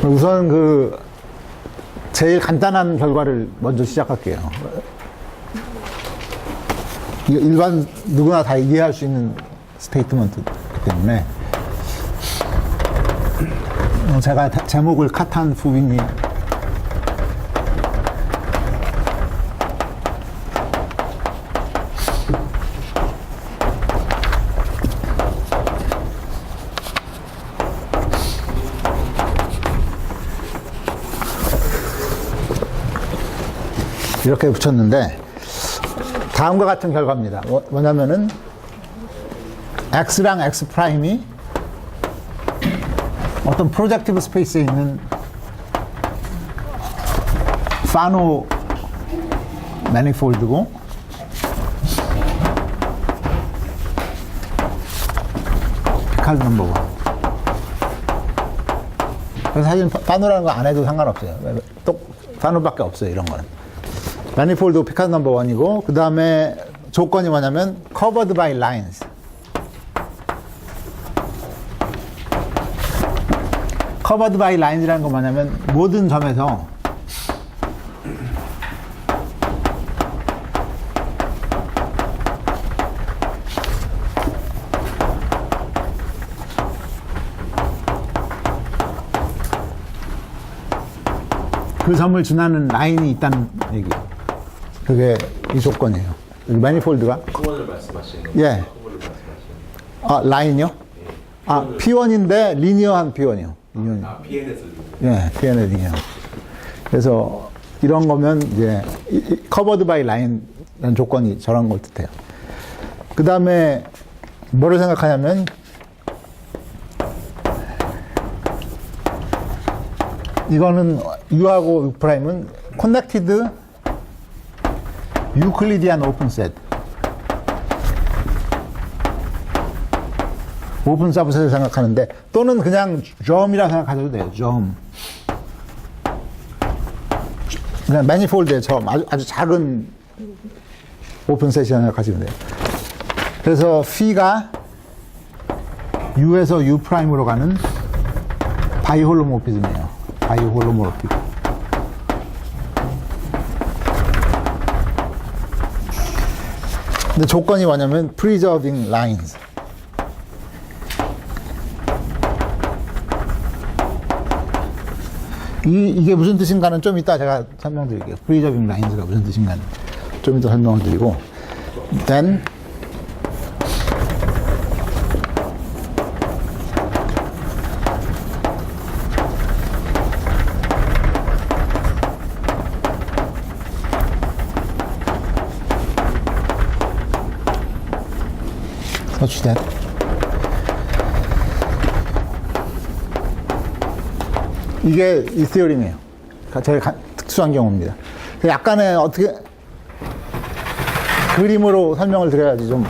우선 제일 간단한 결과를 먼저 시작할게요. 일반 누구나 다 이해할 수 있는 스테이트먼트이기 때문에 제가 제목을 카탄 푸빙이 이렇게 붙였는데 다음과 같은 결과입니다. 뭐냐면은 x랑 x 프라임이 어떤 프로젝티브 스페이스에 있는 파노 매니폴드고 피카드 넘버 원. 그래서 사실 파노라는 거 안 해도 상관없어요. 또 파노밖에 없어요. 이런 거는. 매니폴드 피카드 넘버 원이고 그 다음에 조건이 뭐냐면 covered by lines. covered by lines이라는 건 뭐냐면 모든 점에서 그 점을 지나는 라인이 있다는 얘기예요. 그게 이 조건이에요. 매니폴드가 P1을 말씀하시는 거예요? 예. 라인이요? P1인데 리니어한 P1이요. PN에서 예, P1의 리니어. 그래서 이런 거면 이제 covered by line라는 조건이 저런 걸 뜻해요. 그 다음에 뭐를 생각하냐면 이거는 U하고 U 프라임은 connected Euclidean open set. 오픈 서브셋을 생각하는데 또는 그냥 점이라 생각하셔도 돼요. 점. 그냥 매니폴드의 점. 아주 작은 오픈셋이라 생각하시면 돼요. 그래서 P가 U에서 U 프라임으로 가는 바이홀로모피즘이에요. 바이홀로모피즘. 근데 조건이 뭐냐면 preserving lines. 이게 무슨 뜻인가는 좀 이따 제가 설명드릴게요. preserving lines가 무슨 뜻인가는 좀 이따 설명을 드리고 then such that 이게 이 티어림이에요. 제일 특수한 경우입니다. 약간의 어떻게 그림으로 설명을 드려야지 좀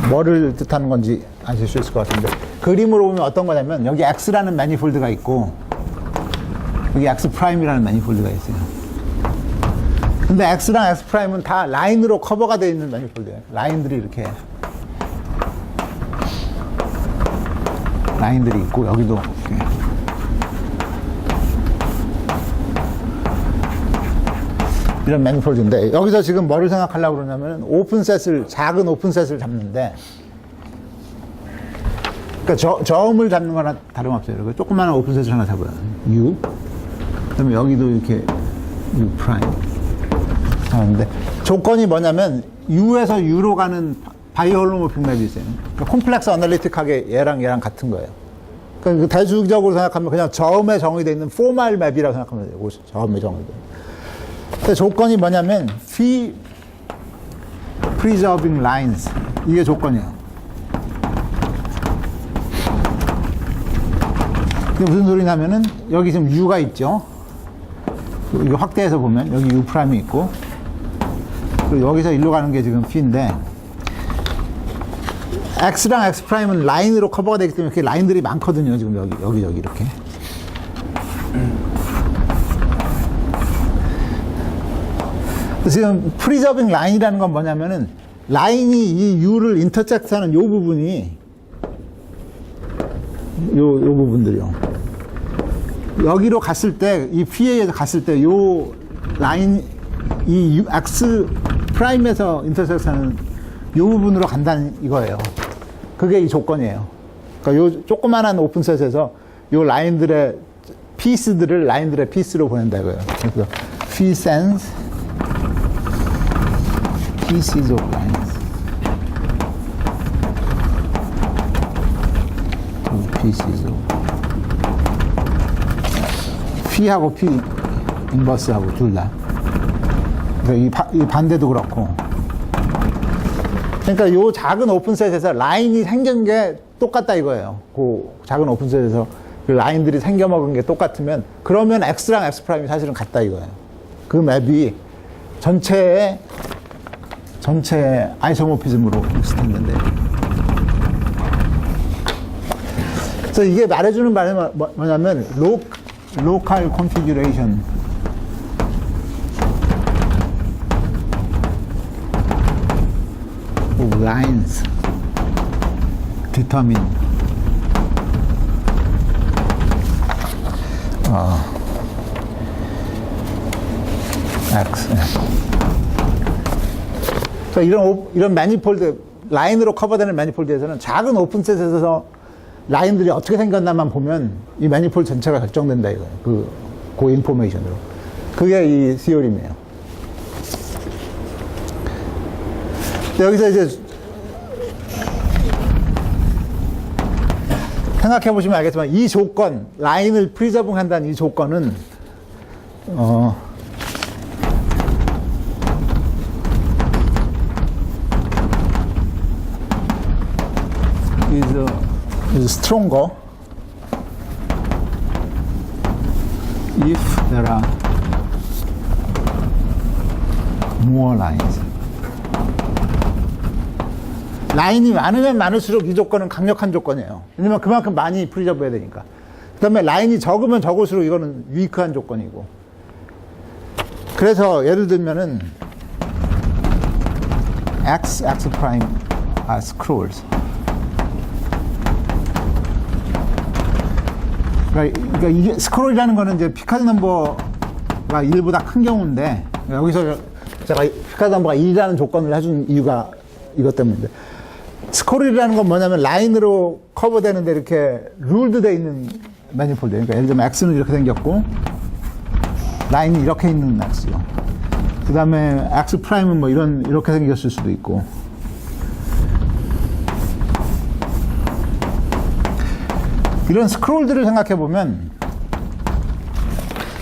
뭐를 뜻하는 건지 아실 수 있을 것 같은데 그림으로 보면 어떤 거냐면 여기 X라는 매니폴드가 있고 여기 X 프라임이라는 매니폴드가 있어요. 근데 X랑 X 프라임은 다 라인으로 커버가 되어 있는 매니폴드예요. 라인들이 이렇게 라인들이 있고 여기도 이렇게 이런 매니폴드인데 여기서 지금 뭐를 생각하려고 그러냐면 오픈셋을 작은 오픈셋을 잡는데 그러니까 점을 잡는 거나 다름없어요. 이렇게 조그마한 오픈셋을 하나 잡아요. U 그다음에 여기도 이렇게 U 프라임 하는데 조건이 뭐냐면 U에서 U로 가는 바이홀로모픽 맵이 있어요. 그러니까 콤플렉스 어널리틱하게 얘랑 같은 거예요. 그러니까 대중적으로 생각하면 그냥 점에 정의되어 있는 포멀 맵이라고 생각하면 돼요. 점에 정의되어. 근데 조건이 뭐냐면 Phi preserving lines 이게 조건이에요. 이게 무슨 소리냐면은 여기 지금 U가 있죠. 이거 확대해서 보면 여기 U 프라임이 있고 그리고 여기서 일로 가는 게 지금 P인데 X랑 X 프라임은 라인으로 커버가 되기 때문에 이렇게 라인들이 많거든요. 지금 여기 이렇게. 지금 preserving line이라는 건 뭐냐면은 라인이 이 U를 인터섹트하는 요 부분이 요 부분들이요. 여기로 갔을 때, 이 PA에서 갔을 때, 요 라인, 이 X 프라임에서 인터섹션은 요 부분으로 간다는 이거예요. 그게 이 조건이에요. 그러니까 요 조그만한 오픈셋에서 요 라인들의 피스들을 라인들의 피스로 보낸다 이거예요. 그래서 phi sends pieces of lines to pieces of phi하고 phi 인버스하고 둘 다. 그러니까 이 반대도 그렇고. 그러니까 요 작은 오픈셋에서 라인이 생긴 게 똑같다 이거예요. 그 작은 오픈셋에서 그 라인들이 생겨먹은 게 똑같으면 그러면 X랑 X 프라임이 사실은 같다 이거예요. 그 맵이 전체의 아이소모피즘으로 익스텐드인데. 그래서 이게 말해주는 말이 뭐냐면 local configuration of lines determine X. 그러니까 이런 매니폴드, 라인으로 커버되는 매니폴드에서는 작은 오픈셋에서 라인들이 어떻게 생겼나만 보면 이 매니폴드 전체가 결정된다 이거예요. 그 인포메이션으로. 그게 이 시오림이에요. 여기서 이제 생각해 보시면 알겠지만 이 조건, 라인을 프리저빙 한다는 이 조건은 is stronger if there are more lines. 라인이 많으면 많을수록 이 조건은 강력한 조건이에요. 왜냐면 그만큼 많이 프리저브 해야 되니까. 그 다음에 라인이 적으면 적을수록 이거는 위크한 조건이고. 그래서 예를 들면은 X prime are scrolls. 그러니까 이게 스크롤이라는 거는 이제 피카드 넘버가 1보다 큰 경우인데, 여기서 제가 피카드 넘버가 1이라는 조건을 해준 이유가 이것 때문인데, 스크롤이라는 건 뭐냐면 라인으로 커버되는데 이렇게 룰드 돼 있는 매니폴드. 그러니까 예를 들면 X는 이렇게 생겼고, 라인이 이렇게 있는 X요. 그 다음에 X 프라임은 뭐 이렇게 생겼을 수도 있고. 이런 스크롤들을 생각해 보면,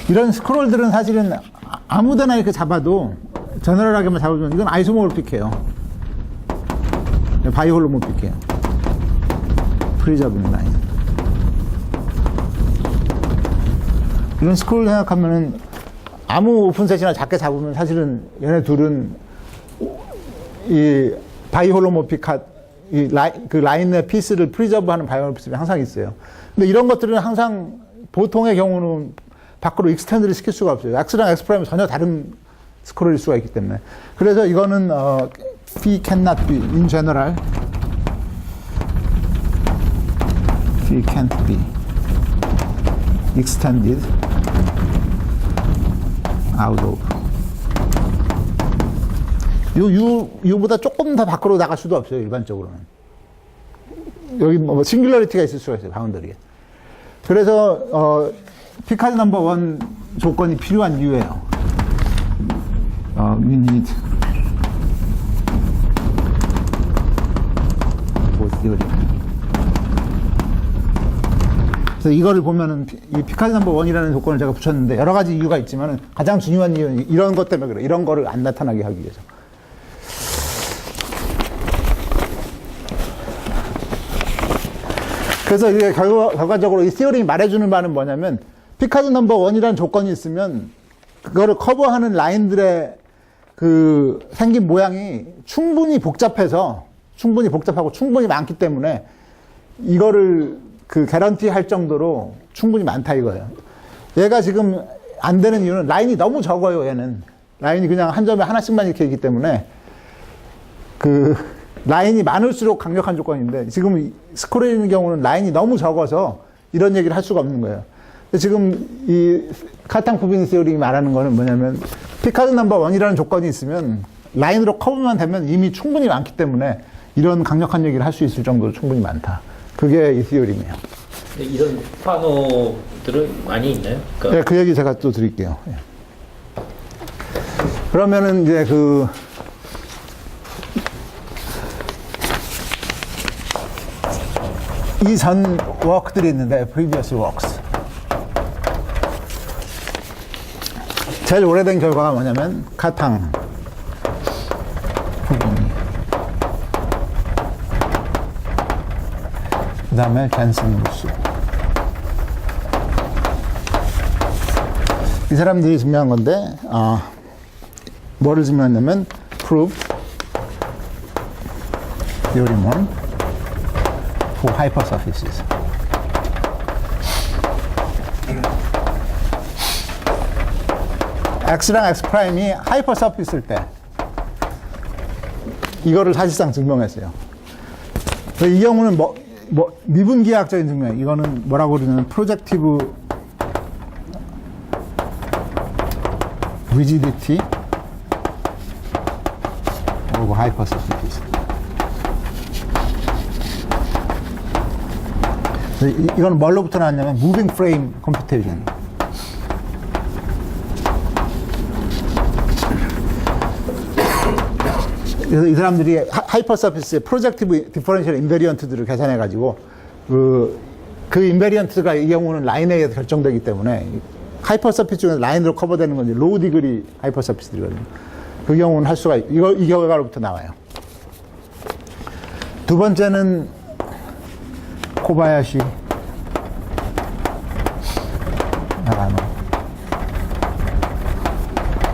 이런 스크롤들은 사실은 아무데나 이렇게 잡아도, 저널하게만 잡아주면 이건 아이소모르픽해요. 바이홀로모픽해요. 프리저빙 라인. 이런 스크롤 생각하면은 아무 오픈셋이나 작게 잡으면 사실은 얘네 둘은 이 바이홀로모픽한 그 라인의 피스를 프리저브하는 바이올피스가 항상 있어요. 근데 이런 것들은 항상 보통의 경우는 밖으로 익스텐드를 시킬 수가 없어요. X랑 X 프라임은 전혀 다른 스크롤일 수가 있기 때문에. 그래서 이거는 phi cannot be in general. phi can't be extended out of. U보다 조금 더 밖으로 나갈 수도 없어요, 일반적으로는. 여기 뭐 싱귤러리티가 있을 수가 있어요, 바운더리에. 그래서 피카드 넘버 1 조건이 필요한 이유예요. We need theory. 그래서 이거를 보면은 이 피카드 넘버 1이라는 조건을 제가 붙였는데 여러 가지 이유가 있지만은 가장 중요한 이유는 이런 것 때문에 그래요. 이런 거를 안 나타나게 하기 위해서. 그래서 이게 결과적으로 이 시어링이 말해주는 바는 뭐냐면, 피카드 넘버 1이라는 조건이 있으면 그거를 커버하는 라인들의 그 생긴 모양이 충분히 복잡하고 충분히 많기 때문에 이거를 그 개런티 할 정도로 충분히 많다 이거예요. 얘가 지금 안 되는 이유는 라인이 너무 적어요, 얘는. 라인이 그냥 한 점에 하나씩만 이렇게 있기 때문에 그 라인이 많을수록 강력한 조건인데, 지금 스크롤에 있는 경우는 라인이 너무 적어서 이런 얘기를 할 수가 없는 거예요. 지금 이 카탕 푸빈 시어링이 말하는 거는 뭐냐면 피카드 넘버 1이라는 조건이 있으면 라인으로 커브만 되면 이미 충분히 많기 때문에 이런 강력한 얘기를 할 수 있을 정도로 충분히 많다. 그게 이 시어링이에요. 이런 파노들은 많이 있나요? 그러니까 네, 그 얘기 제가 또 드릴게요. 예. 그러면은 이제 이 전 워크들이 있는데, previous works. 제일 오래된 결과가 뭐냐면, 카탕, 푸빈이. 그 다음에 젠슨 루스. 이 사람들이 증명한 건데, 뭐를 증명했냐면, prove theorem 1 for hypersurfaces. X랑 X 프라임이 하이퍼서피스일 때, 이거를 사실상 증명했어요. 이 경우는 미분기하학적인 증명, 이거는 뭐라고 그러냐면, 프로젝티브 rigidity of hypersurfaces. 이건 뭘로부터 나왔냐면 moving frame computation. 그래서 이 사람들이 하이퍼서피스의 프로젝티브 디퍼런셜 인베리언트들을 계산해 가지고 그 인베리언트가 이 경우는 라인에 의해서 결정되기 때문에 하이퍼서피스 중에서 라인으로 커버되는 건 로우 디그리 하이퍼서피스들이거든요. 그 경우는 할 수가, 이 결과로부터 나와요. 두 번째는 코바야시, 나가노,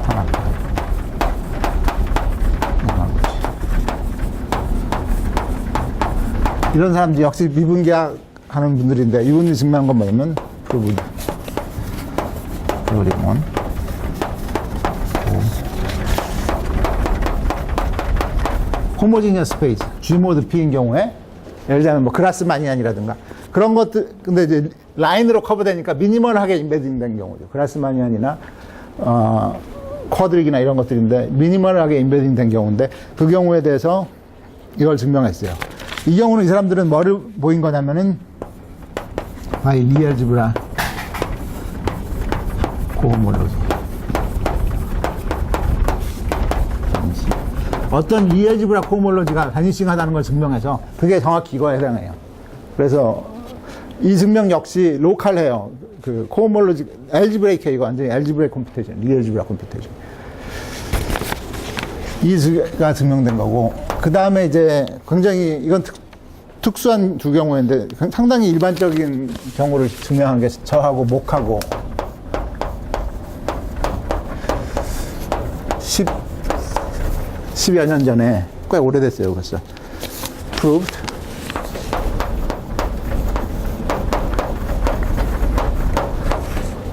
타나카, 야마구치. 이런 사람들 역시 미분계학 하는 분들인데, 이분이 증명한 건 뭐냐면, 그분. 요리몬 호모지니어스 스페이스 G모드 P인 경우에 예를 들면 뭐 그라스마니안이라든가 그런 것들, 근데 이제 라인으로 커버되니까 미니멀하게 인베딩된 경우죠. 그라스마니안이나 쿼드릭이나 이런 것들인데 미니멀하게 인베딩된 경우인데 그 경우에 대해서 이걸 증명했어요. 이 경우는 이 사람들은 뭐를 보인 거냐면은 바이 리얼즈브라 코호몰로지. 어떤 리얼지브라 코호몰로지가 바니싱하다는 걸 증명해서 그게 정확히 이거에 해당해요. 그래서 이 증명 역시 로컬해요. 그 코호몰로지 알지브레이크 이거 완전히 알지브레이크 컴퓨테이션, 리얼지브라 컴퓨테이션. 이가 증명된 거고 그 다음에 이제 굉장히 이건 특수한 두 경우인데 상당히 일반적인 경우를 증명한 게 저하고 목하고 10여 년 전에 꽤 오래됐어요. 그래서 proved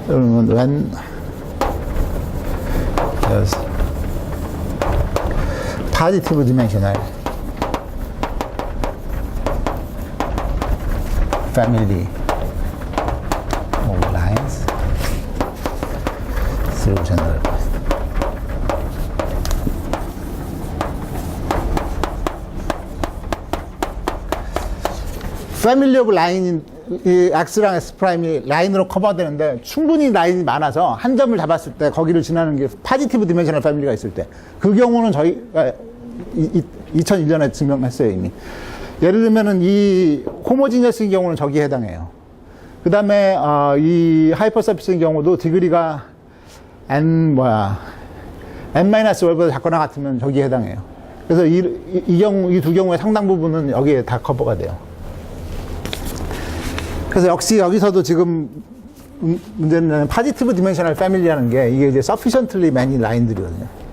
when there's positive dimensional family of lines through general path. 패밀리 오브 라인인 이 X랑 S 프라임이 라인으로 커버되는데 충분히 라인이 많아서 한 점을 잡았을 때 거기를 지나는 게 파지티브 디멘셔널 패밀리가 있을 때 그 경우는 저희가 2001년에 증명했어요 이미. 예를 들면은 이 호모지니어스인 경우는 저기에 해당해요. 그 다음에 이 하이퍼서피스인 경우도 디그리가 n-1보다 작거나 같으면 저기에 해당해요. 그래서 이 두 경우의 상당 부분은 여기에 다 커버가 돼요. 그래서 역시 여기서도 지금 문제는 파지티브 디멘셔널 패밀리라는 게 이게 이제 sufficiently many 라인들이거든요.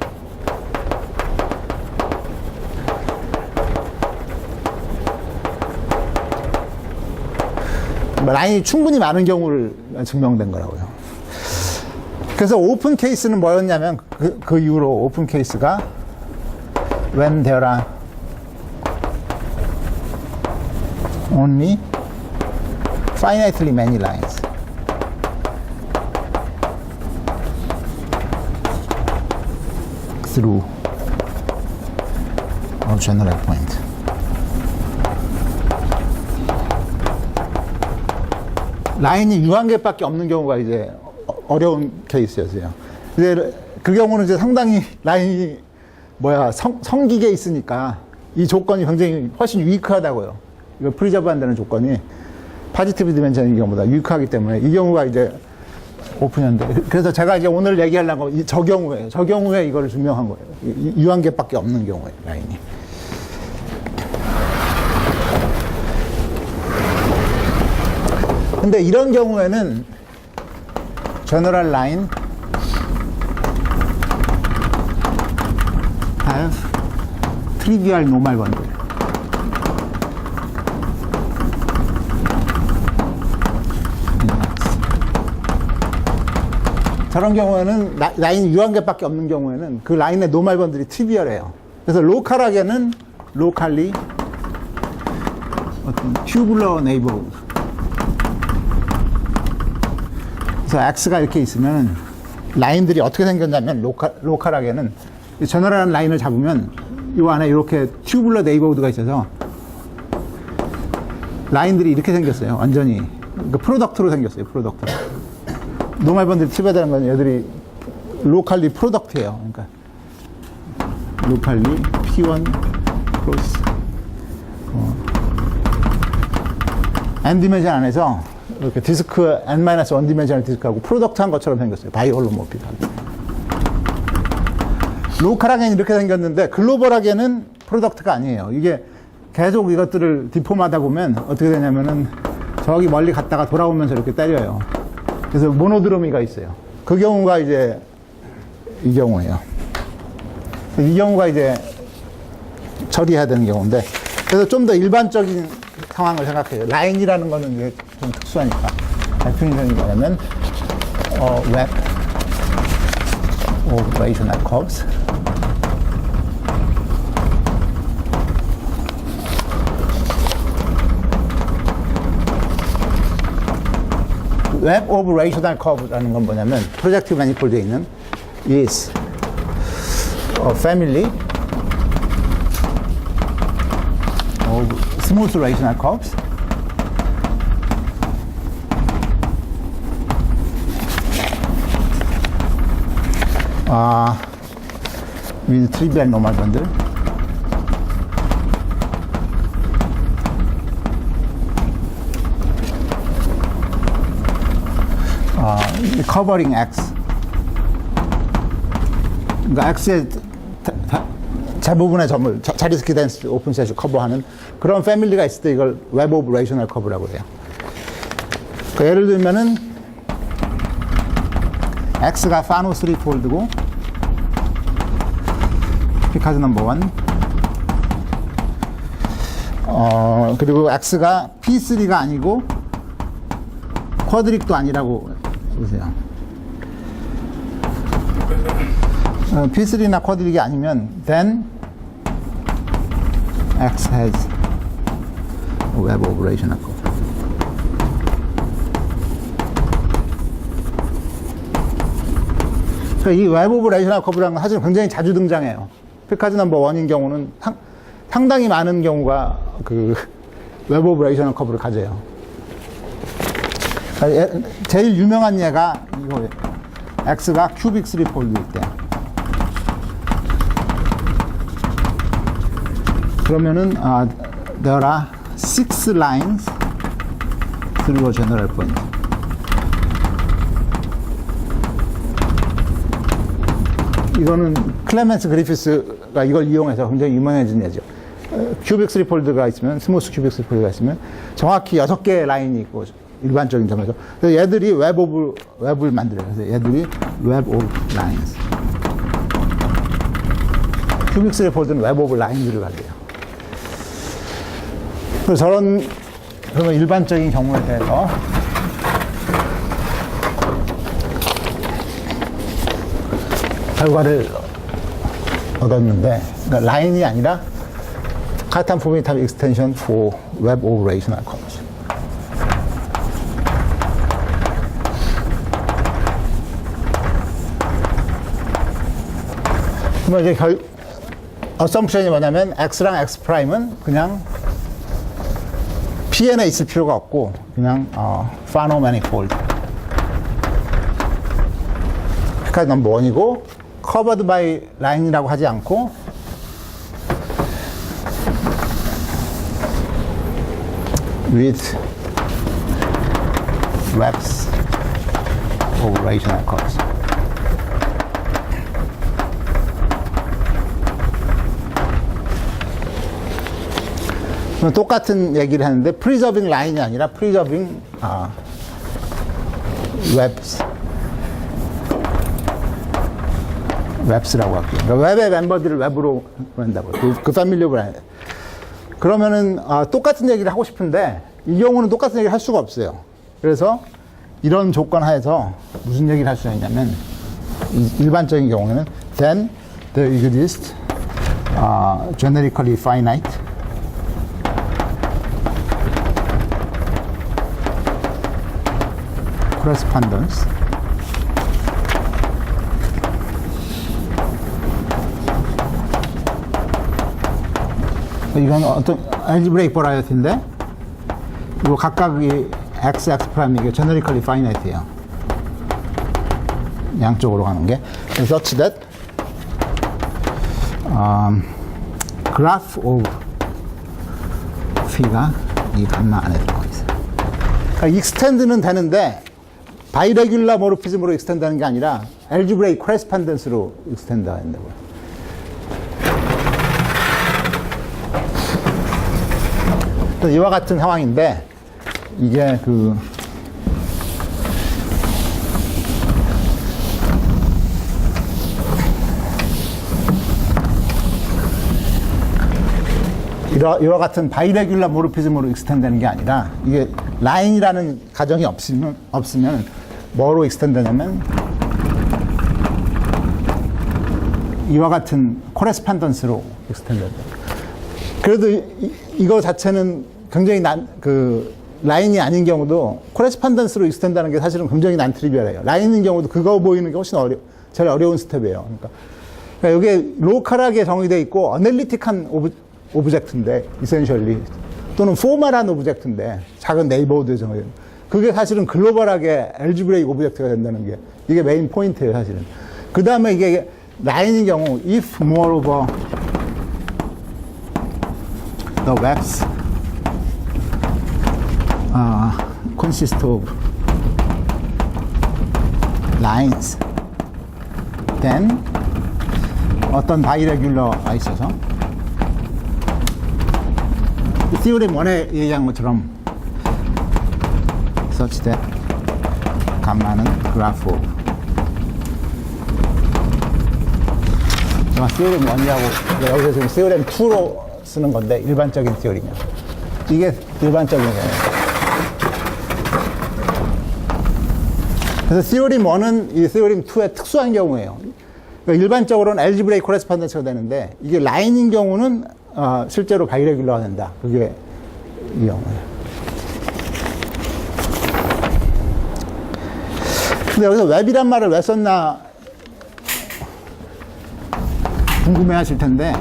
라인이 충분히 많은 경우를 증명된 거라고요. 그래서 오픈 케이스는 뭐였냐면 그 이후로 오픈 케이스가 when there are only finitely many lines. through of general point. 라인이 유한개밖에 없는 경우가 이제 어려운 케이스였어요. 근데 그 경우는 이제 상당히 라인이 성기게 있으니까 이 조건이 굉장히 훨씬 위크하다고요. 이거 프리저브 한다는 조건이 파지티브 디멘션인 경우보다 위크하기 때문에 이 경우가 이제 오픈현대. 그래서 제가 이제 오늘 얘기하려고 저 경우에 이거를 증명한 거예요. 유한개밖에 없는 경우에 라인이. 근데 이런 경우에는 general line have trivial normal bundle. 저런 경우에는 라인 유한개밖에 없는 경우에는 그 라인의 노멀 번들이 트리비얼해요. 그래서 로컬하게는 로컬리 어떤 튜블러 네이버후드. 그래서 X가 이렇게 있으면 라인들이 어떻게 생겼냐면 로컬하게는 저널한 라인을 잡으면 이 안에 이렇게 튜블러 네이버후드가 있어서 라인들이 이렇게 생겼어요. 완전히 그러니까 프로덕트로 생겼어요. 프로덕트로. 노멀 번들이 트리비얼하다는 건 얘들이 로컬리 프로덕트예요. 그러니까 로컬리 P1 크로스 N 디멘전 안에서 이렇게 디스크 N-1 디멘전al 디스크하고 프로덕트 한 것처럼 생겼어요. 바이홀로모픽하게. 로컬하게는 이렇게 생겼는데 글로벌하게는 프로덕트가 아니에요. 이게 계속 이것들을 디폼하다 보면 어떻게 되냐면은 저기 멀리 갔다가 돌아오면서 이렇게 때려요. 그래서 모노드로미가 있어요. 그 경우가 이제 이 경우예요. 이 경우가 이제 처리해야 되는 경우인데, 그래서 좀 더 일반적인 상황을 생각해요. 라인이라는 거는 이게 좀 특수하니까. 데피니션이 뭐냐면, web operational curves. 웹 오브 레이셔널 커브라는 건 뭐냐면 프로젝티브 매니폴드에 있는 is a family of smooth rational curves with trivial normal bundle. covering X. 그러니까 X의 대부분의 점을 자리스키 덴스 오픈셋을 커버하는 그런 패밀리가 있을 때 이걸 웹 오브 레이셔널 커브라고 해요. 그러니까 예를 들면은 X가 파노 3폴드고 피카즈 넘버 1 그리고 X가 P3가 아니고 쿼드릭도 아니라고 보세요. P3나 쿼드릭이 아니면 then X has a web operational curve. 그러니까 이 웹 오브레이셔널 커브라는 건 사실 굉장히 자주 등장해요. 피카즈 넘버 1인 경우는 상당히 많은 경우가 그 웹 오브레이셔널 커브를 가져요. 제일 유명한 예가 이거예요. X가 큐빅 3폴드일 때. 그러면은 there are 6 lines through a general point. 이거는 클레멘스 그리피스가 이걸 이용해서 굉장히 유명해진 예죠. 큐빅 3폴드가 있으면, 스무스 큐빅 3폴드가 있으면 정확히 6개의 라인이 있고 일반적인 점에서. 그래서 얘들이 웹을 만들어요. 그래서 얘들이 웹 오브 라인스. 큐빅 3폴드는 웹 오브 라인들을 가져요. 그래서 그러면 일반적인 경우에 대해서 결과를 얻었는데, 그러니까 라인이 아니라 카탄 포미탑 익스텐션 for web operational curves. 그러면 이제 어썸프션이 뭐냐면 x랑 x 프라임은 그냥 Pn에 있을 필요가 없고 그냥 파노 매니폴드 그러니까 넘버 원이고 covered by line이라고 하지 않고 with webs of rational curves. 똑같은 얘기를 했는데 preserving line이 아니라 preserving webs라고 할게요. 그러니까 웹의 멤버들을 웹으로 보낸다고. 그 패밀리로 보내. 그러면은 똑같은 얘기를 하고 싶은데 이 경우는 똑같은 얘기를 할 수가 없어요. 그래서 이런 조건 하에서 무슨 얘기를 할 수가 있냐면 일반적인 경우에는 then there exists generically finite correspondence 이건 어떤 알지브레이크 버라이어티인데 이거 각각이 x, x 프라임 이게 generically finite예요. 양쪽으로 가는 게 such that graph of p가 이 감마 안에 들어가 있어요. 그러니까 extend는 되는데 바이레귤라 모르피즘으로 extend 하는 게 아니라 algebraic correspondence로 extend 한다고요. 이와 같은 상황인데 이게 이와 같은 바이레귤라 모르피즘으로 익스텐드 되는 게 아니라 이게 라인이라는 가정이 없으면 뭐로 익스텐드 되냐면 이와 같은 코레스판던스로 익스텐드 돼요. 그래도 이거 자체는 굉장히 라인이 아닌 경우도 코레스판던스로 익스텐드 하는 게 사실은 굉장히 난 트리비얼해요. 라인인 경우도 그거 보이는 게 훨씬 제일 어려운 스텝이에요. 그러니까 이게 로컬하게 정의되어 있고 어널리틱한 오브젝트인데 이센셜리 또는 포멀한 오브젝트인데 작은 네이버후드에 정의되는 그게 사실은 글로벌하게 알지브레이크 오브젝트가 된다는 게 이게 메인 포인트예요. 사실은. 그 다음에 이게 라인인 경우 if moreover the webs consist of lines, then 어떤 바이레귤러가 있어서 theorem 1에 얘기한 것처럼 such that 감마는 graph of theorem 1이라고 여기서 지금 theorem 2로 쓰는 건데 일반적인 theorem이야. 이게 일반적인 거예요. 그래서 theorem 1은 이 theorem 2의 특수한 경우예요. 그러니까 일반적으로는 algebraic correspondence가 되는데 이게 라인인 경우는 실제로 바이레귤러가 된다. 그게 이 경우예요. 근데 여기서 웹이란 말을 왜 썼나 궁금해 하실 텐데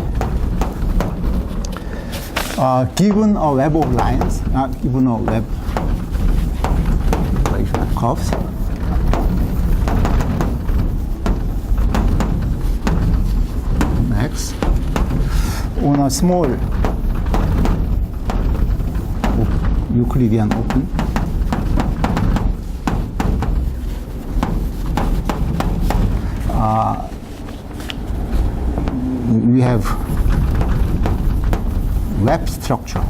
given a web of lines, given a web curves, x on a small Euclidean open we have web structure.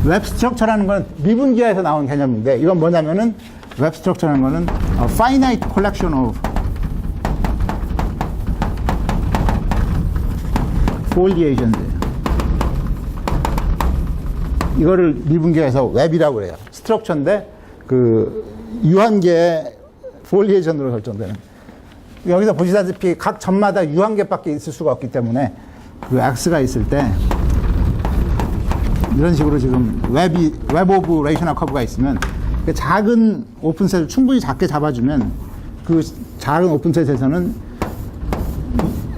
웹 스트럭처라는 건 미분기하에서 나온 개념인데 이건 뭐냐면은 웹 스트럭처라는 거는 a finite collection of foliations. 이거를 미분기하에서 웹이라고 그래요. 스트럭처인데 유한계의 foliation으로 결정되는. 여기서 보시다시피 각 점마다 유한계밖에 있을 수가 없기 때문에 x가 있을 때 이런 식으로 지금 웹 오브 레이셔널 커브가 있으면 그 작은 오픈셋을 충분히 작게 잡아주면 그 작은 오픈셋에서는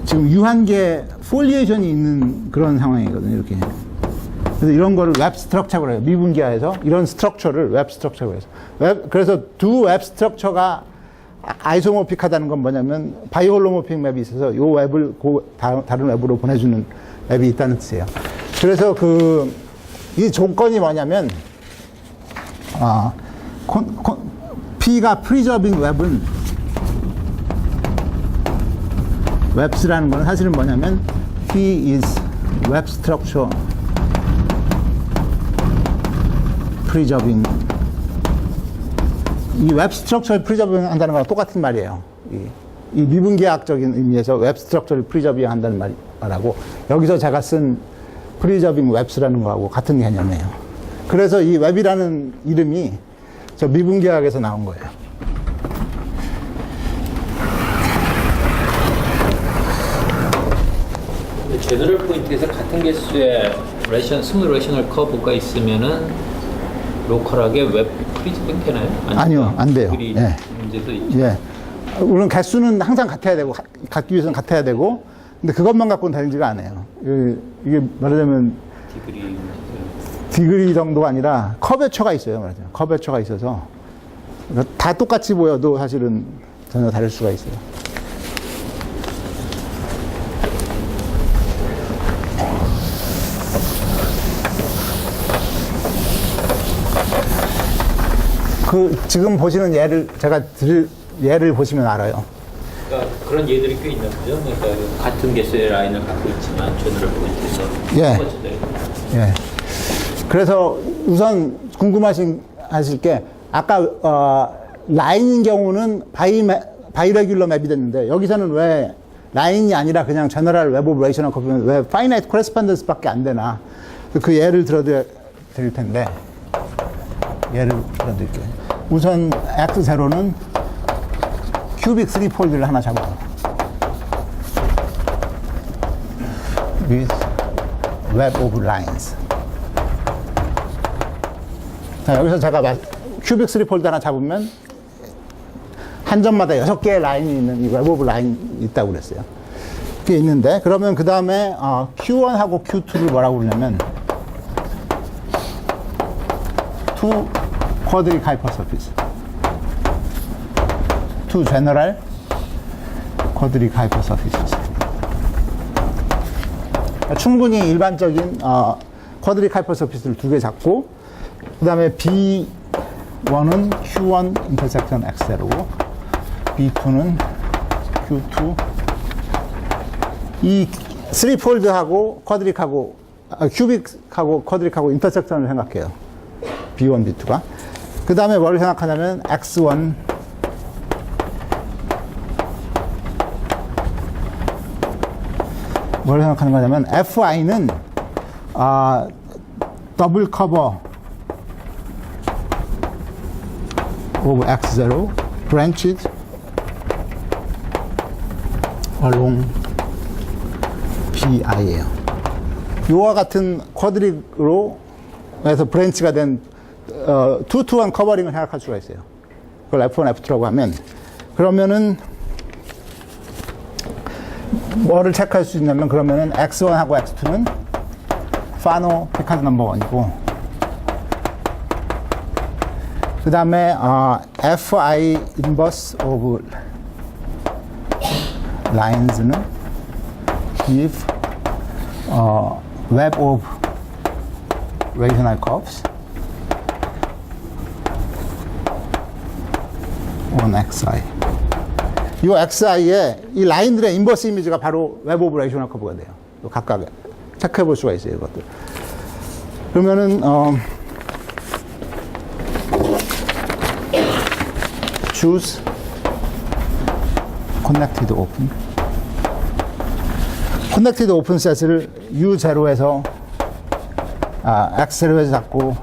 지금 유한계 폴리에이션이 있는 그런 상황이거든요. 이렇게. 그래서 이런 거를 웹 스트럭처라고 해요. 미분기화해서 이런 스트럭처를 웹 스트럭처라고 해서. 그래서 두 웹 스트럭처가 아이소모픽하다는 건 뭐냐면 바이올로모픽 맵이 있어서 이 웹을 다른 웹으로 보내주는 웹이 있다는 뜻이에요. 그래서 이 조건이 뭐냐면 P가 프리저빙 웹은 웹스라는 건 사실은 뭐냐면 P is web structure preserving. 이 웹 스트럭처를 프리저빙 한다는 거랑 똑같은 말이에요. 이 미분계학적인 의미에서 웹 스트럭처를 프리저빙 한다는 말하고 여기서 제가 쓴 프리저빙 웹스라는 거하고 같은 개념이에요. 그래서 이 웹이라는 이름이 저 미분계학에서 나온 거예요. 제너럴 포인트에서 같은 개수의 스몰 레셔널 커브가 있으면은 로컬하게 웹 프리즈빙 되나요? 아니요, 안 돼요. 예. 문제도 있죠. 예. 물론 개수는 항상 같아야 되고, 갖기 위해서는 같아야 되고, 근데 그것만 갖고는 되지가 않아요. 이게 말하자면, 디그리 정도가 아니라 커베처가 있어요. 말하자면. 커베처가 있어서. 그러니까 다 똑같이 보여도 사실은 전혀 다를 수가 있어요. 지금 보시는 예를, 제가 드릴 예를 보시면 알아요. 그러니까 그런 예들이 꽤 있나 보죠. 그러니까 같은 개수의 라인을 갖고 있지만 제너럴 포인트에서 예. 예. 그래서 우선 하실 게, 아까, 라인인 경우는 바이레귤러 맵이 됐는데, 여기서는 왜 라인이 아니라 그냥 제너럴 웹 오브 레이셔널 커브면 왜 파이나이트 코레스ponden스 밖에 안 되나. 그 예를 들어드릴 텐데, 예를 들어드릴게요. 우선 X0는 큐빅 3폴드를 하나 잡아요. with web of lines. 자, 여기서 제가 큐빅 3폴드 하나 잡으면 한 점마다 6개의 라인이 있는 이 웹 오브 라인이 있다고 그랬어요. 그게 있는데, 그러면 그 다음에 Q1하고 Q2를 뭐라고 그러냐면 two quadric hypersurface, two general quadric hypersurfaces. 충분히 일반적인 quadric hypersurface를 2개 잡고, 그 다음에 B1은 Q1 intersection X0고, B2는 Q2. 이 3폴드하고 쿼드릭하고 큐빅하고 쿼드릭하고 인터섹션을 생각해요. B1, B2가. 그 다음에 뭘 생각하냐면 X1 뭘 생각하는 거냐면 FI는 더블 커버 of X0 branched along BI예요. 이와 같은 쿼드릭으로 해서 브랜치가 된 투투한 커버링을 생각할 수가 있어요. 그걸 F1, F2라고 하면, 그러면은 뭐를 체크할 수 있냐면, 그러면은 X1하고 X2는 파노 피카드 넘버 1이고, 그 다음에 FI inverse of lines는 give web of rational curves on XI. 이 XI에 이 라인들의 인버스 이미지가 바로 웹 오브 레이셔널 커브가 돼요. 각각 체크해 볼 수가 있어요, 이것들. 그러면은, choose connected open. connected open set을 U0에서, X0에서 잡고,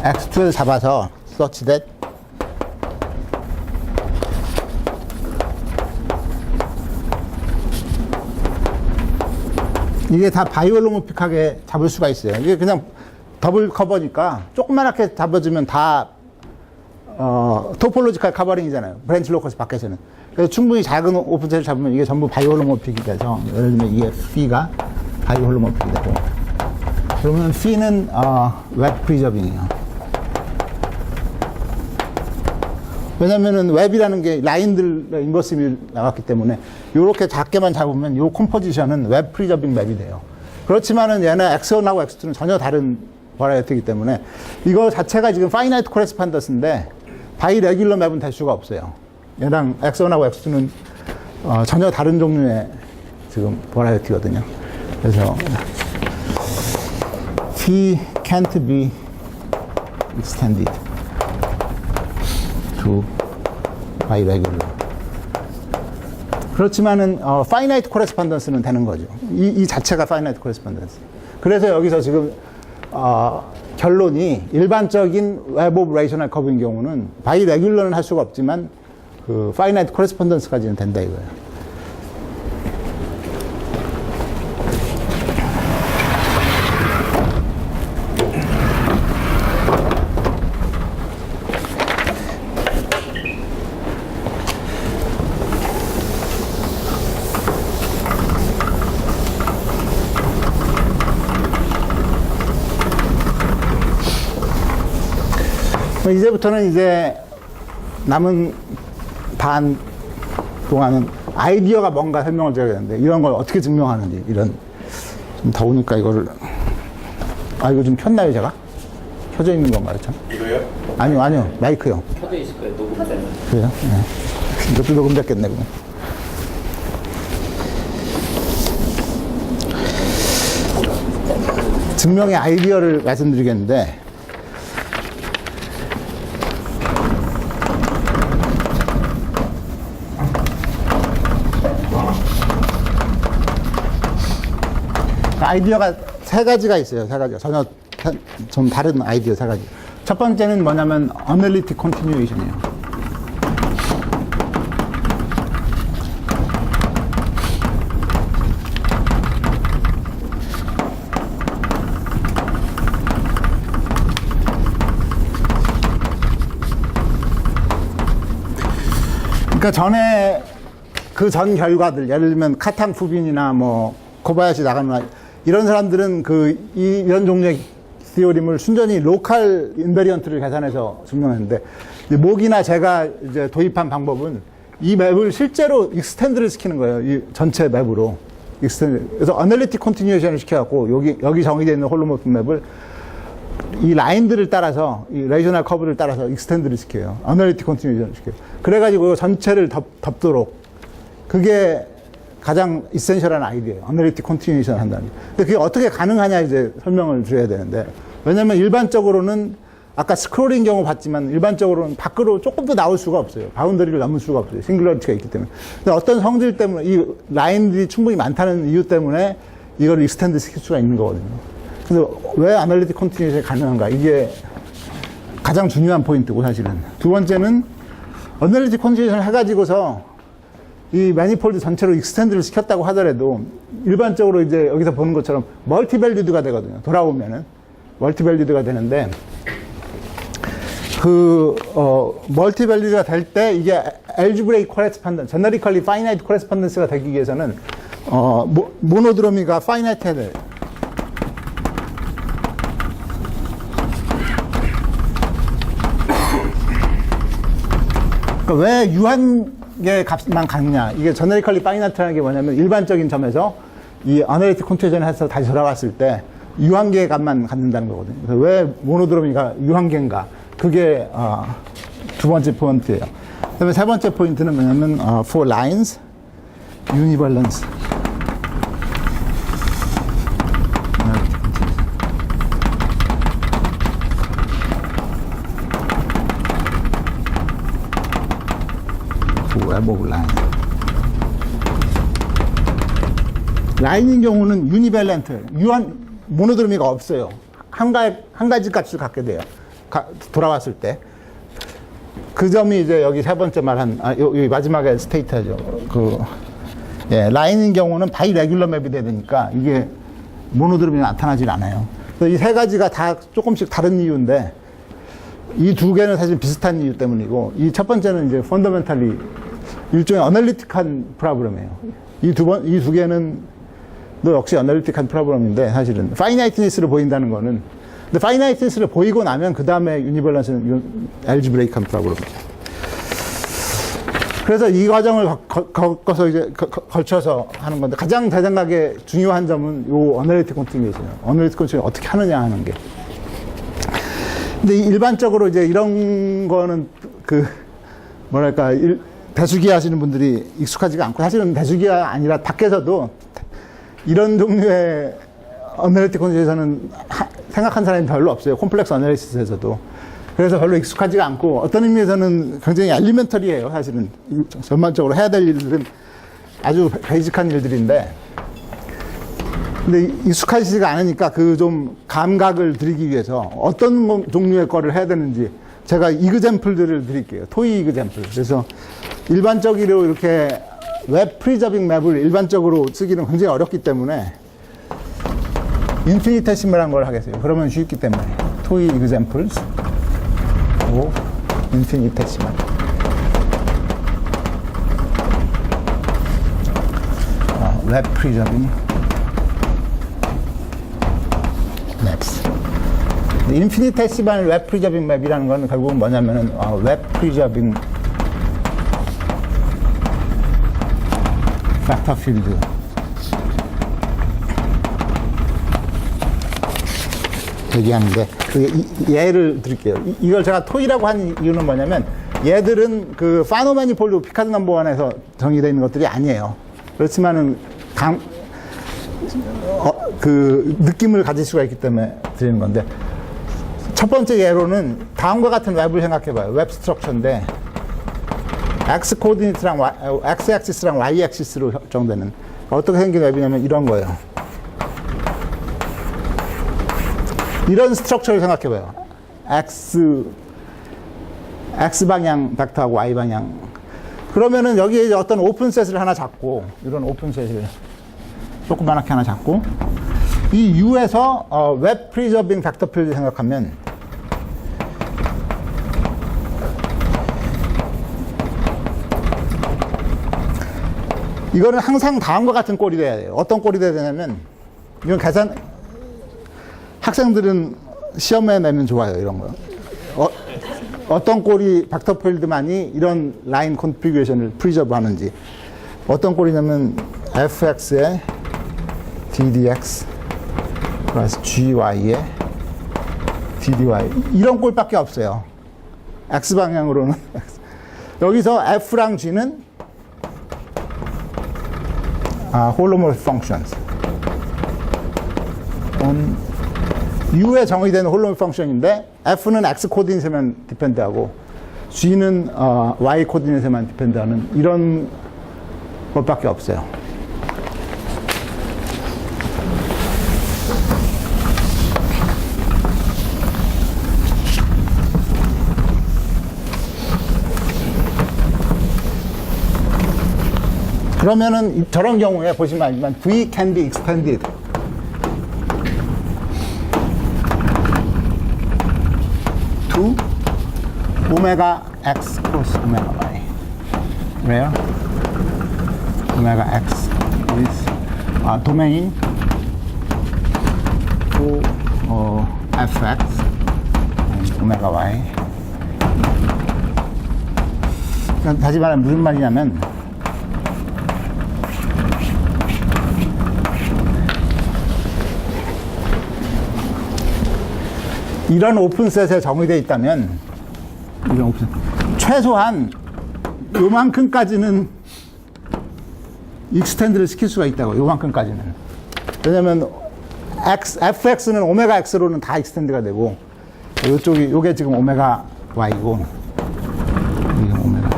X2에서 잡아서, such that 이게 다 바이올로모픽하게 잡을 수가 있어요. 이게 그냥 더블 커버니까 조그맣게 잡아주면 다 토폴로지컬 커버링이잖아요. 브랜치 로커스 밖에서는. 그래서 충분히 작은 오픈셋을 잡으면 이게 전부 바이홀로모픽이 돼서, 예를 들면 이게 P가 바이홀로모픽이 되고, 그러면 P는 웹 프리저빙이에요. 왜냐면은 웹이라는 게 라인들 인버스이 나왔기 때문에 이렇게 작게만 잡으면 이 컴포지션은 웹 프리저빙 맵이 돼요. 그렇지만은 얘는 X1하고 X2는 전혀 다른 버라이어티이기 때문에 이거 자체가 지금 파이나이트 코레스판던스인데 바이 레귤러 맵은 될 수가 없어요. 얘랑 X1하고 X2는 전혀 다른 종류의 지금 버라이어티거든요. 그래서 P can't be extended to by regular. 그렇지만은 finite correspondence는 되는 거죠. 이 자체가 finite correspondence. 그래서 여기서 지금 결론이 일반적인 웹 오브 레이셔널 커브인 경우는 by regular는 할 수가 없지만 그 finite correspondence까지는 된다 이거예요. 이제부터는 이제 남은 반 동안은 아이디어가 뭔가 설명을 드려야 되는데 이런 걸 어떻게 증명하는지 이런 좀 더우니까 이거를 이거 좀 켰나요 제가? 켜져 있는 건가요 참? 이거요? 아니요 마이크요. 켜져 있을 거예요. 녹음 때문에. 그래요? 네. 이것도 녹음됐겠네 그럼. 증명의 아이디어를 말씀드리겠는데 아이디어가 세 가지가 있어요. 세 가지가 전혀 좀 다른 아이디어 세 가지. 첫 번째는 뭐냐면 Analytic Continuation이에요. 그러니까 전에 그 전 결과들 예를 들면 카탕 푸빈이나 뭐 코바야시 나가누나 이런 사람들은 이런 종류의 시오림을 순전히 로컬 인베리언트를 계산해서 증명했는데 목이나 제가 이제 도입한 방법은 이 맵을 실제로 익스텐드를 시키는 거예요. 이 전체 맵으로 익스텐드. 그래서 어널리틱 컨티뉴에이션을 시켜갖고 여기 정의되어 있는 홀로모픽 맵을 이 라인들을 따라서 이 레이셔널 커브를 따라서 익스텐드를 시켜요. 어널리틱 컨티뉴에이션을 시켜요. 그래가지고 전체를 덮도록 그게 가장 이센셜한 아이디어예요. 어널리틱 컨티뉴에이션 한다는 게. 근데 그게 어떻게 가능하냐 이제 설명을 드려야 되는데 왜냐면 일반적으로는 아까 스크롤인 경우 봤지만 일반적으로는 밖으로 조금 더 나올 수가 없어요. 바운더리를 넘을 수가 없어요. 싱글러리티가 있기 때문에. 근데 어떤 성질 때문에 이 라인들이 충분히 많다는 이유 때문에 이걸 익스텐드 시킬 수가 있는 거거든요. 근데 왜 어널리틱 컨티뉴에이션이 가능한가? 이게 가장 중요한 포인트고 사실은. 두 번째는 어널리틱 컨티뉴에이션을 해가지고서 이 매니폴드 전체로 익스텐드를 시켰다고 하더라도 일반적으로 이제 여기서 보는 것처럼 멀티밸류드가 되거든요. 돌아오면은 멀티밸류드가 되는데 멀티밸류드가 될 때 이게 algebraic correspondence, generically finite correspondence가 되기 위해서는 모노드로미가 finite 해야 돼요. 그러니까 왜 유한계 값만 갖냐. 이게 제너리컬리 파이나트라는 게 뭐냐면 일반적인 점에서 이 어널리틱 컨티뉴에이션 해서 다시 돌아갔을 때 유한계 값만 갖는다는 거거든요. 그래서 왜 모노드로미가 유한계인가. 그게 두 번째 포인트예요. 그다음에 세 번째 포인트는 뭐냐면 for lines, univalence. 웹 오브 라인. 라인인 경우는 유니밸런트, 모노드로미가 없어요. 한 가지 값을 갖게 돼요. 돌아왔을 때. 그 점이 이제 여기 세 번째 말한, 여기 마지막에 스테이트죠. 라인인 경우는 바이 레귤러 맵이 되니까 이게 모노드로미 나타나질 않아요. 그래서 이 세 가지가 다 조금씩 다른 이유인데 이 두 개는 사실 비슷한 이유 때문이고 이 첫 번째는 이제 펀더멘탈리 일종의 어널리틱한 프로그램이에요. 이 두 개는 또 역시 어널리틱한 프로그램인데 사실은 파이나이트니스를 보인다는 거는 근데 파이나이트니스를 보이고 나면 그 다음에 유니밸런스는 알지브레이크한 프로그램이죠. 그래서 이 과정을 거쳐서 이제 걸쳐서 하는 건데 가장 제 생각에 중요한 점은 요 어널리틱 컨티뉴에이션이에요. 어널리틱 컨티뉴에이션 어떻게 하느냐 하는 게. 근데 일반적으로 이제 이런 거는 그 뭐랄까 대수기 하시는 분들이 익숙하지가 않고 사실은 대수기가 아니라 밖에서도 이런 종류의 어널리틱 컨티뉴에이션은 생각한 사람이 별로 없어요. 콤플렉스 어널리시스에서도. 그래서 별로 익숙하지가 않고 어떤 의미에서는 굉장히 엘리멘터리해요. 사실은 전반적으로 해야 될 일들은 아주 베이직한 일들인데 근데 익숙하지가 않으니까 그 좀 감각을 드리기 위해서 어떤 종류의 거를 해야 되는지 제가 이그젬플들을 드릴게요. 토이 이그젬플. 그래서 일반적으로 이렇게 웹 프리저빙 맵을 일반적으로 쓰기는 굉장히 어렵기 때문에 인피니테시멀한 걸 하겠어요. 그러면 쉽기 때문에 토이 이그젬플스 오 인피니테시멀 웹 프리저빙 맵스. 인피니테시멀 웹 프리저빙 맵이라는 건 결국은 뭐냐면은 웹 프리저빙 팩터 필드 얘기하는데 그 예를 드릴게요. 이걸 제가 토이라고 한 이유는 뭐냐면 얘들은 그 파노 매니폴드 피카드 넘버 원에서 정의되어 있는 것들이 아니에요. 그렇지만은 그 느낌을 가질 수가 있기 때문에 드리는 건데 첫 번째 예로는 다음과 같은 웹을 생각해봐요. 웹 스트럭처인데 x 코디네이트랑 x 액시스랑 y 액시스로 결정되는 어떻게 생긴 웹이냐면 이런 거예요. 이런 스트럭처를 생각해봐요. x 방향 벡터하고 y 방향. 그러면은 여기에 어떤 오픈셋을 하나 잡고 이런 오픈셋을 조그맣게 하나 잡고 이 U에서 웹 프리저빙 벡터 필드 생각하면 이거는 항상 다음과 같은 꼴이 돼야 돼요. 어떤 꼴이 돼야 되냐면 이건 학생들은 시험에 내면 좋아요. 이런 거. 어떤 꼴이 벡터 필드만이 이런 라인 컨피규레이션을 프리저브 하는지 어떤 꼴이냐면 fx에 ddx 플러스 gy에 ddy 이런 꼴밖에 없어요. x방향으로는 여기서 f랑 g는 홀로모르피 펑션스 U에 정의되는 홀로모르피 펑션인데 F는 X 코디네이트에만 디펜드하고 G는 Y 코디네이트에만 디펜드하는 이런 것밖에 없어요. 그러면은 저런 경우에 보시면 알지만 V can be extended to 오메가 x cross 오메가 y. where 오메가 x is domain to fx and 오메가 y. 다시 말하면 무슨 말이냐면 이런 오픈셋에 정의되어 있다면 이런 오픈셋 최소한 요만큼까지는 익스텐드를 시킬 수가 있다고. 요만큼까지는. 왜냐면 fx는 오메가 x로는 다 익스텐드가 되고 요쪽이 요게 지금 오메가 y고 이게 오메가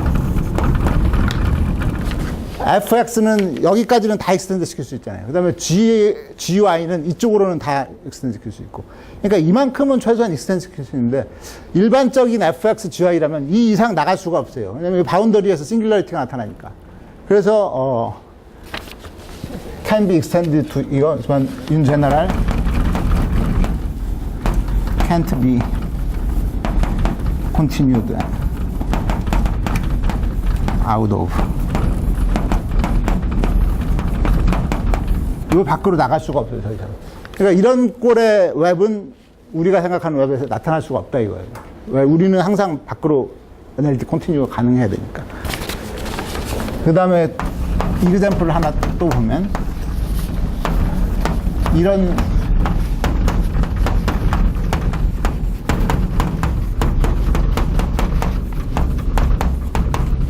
fx는 여기까지는 다 익스텐드 시킬 수 있잖아요. 그 다음에 gy는 이쪽으로는 다 익스텐드 시킬 수 있고. 그러니까 이만큼은 최소한 익스텐드 시킬 수 있는데 일반적인 fx, gy라면 이 이상 나갈 수가 없어요. 왜냐면 바운더리에서 싱귤러리티가 나타나니까. 그래서 can be extended to 이거 in general can't be continued out of. 이거 밖으로 나갈 수가 없어요, 더 이상. 그러니까 이런 꼴의 웹은 우리가 생각하는 웹에서 나타날 수가 없다 이거예요. 왜? 우리는 항상 밖으로 애널리틱 컨티뉴가 가능해야 되니까. 그 다음에 이그젬플을 하나 또 보면 이런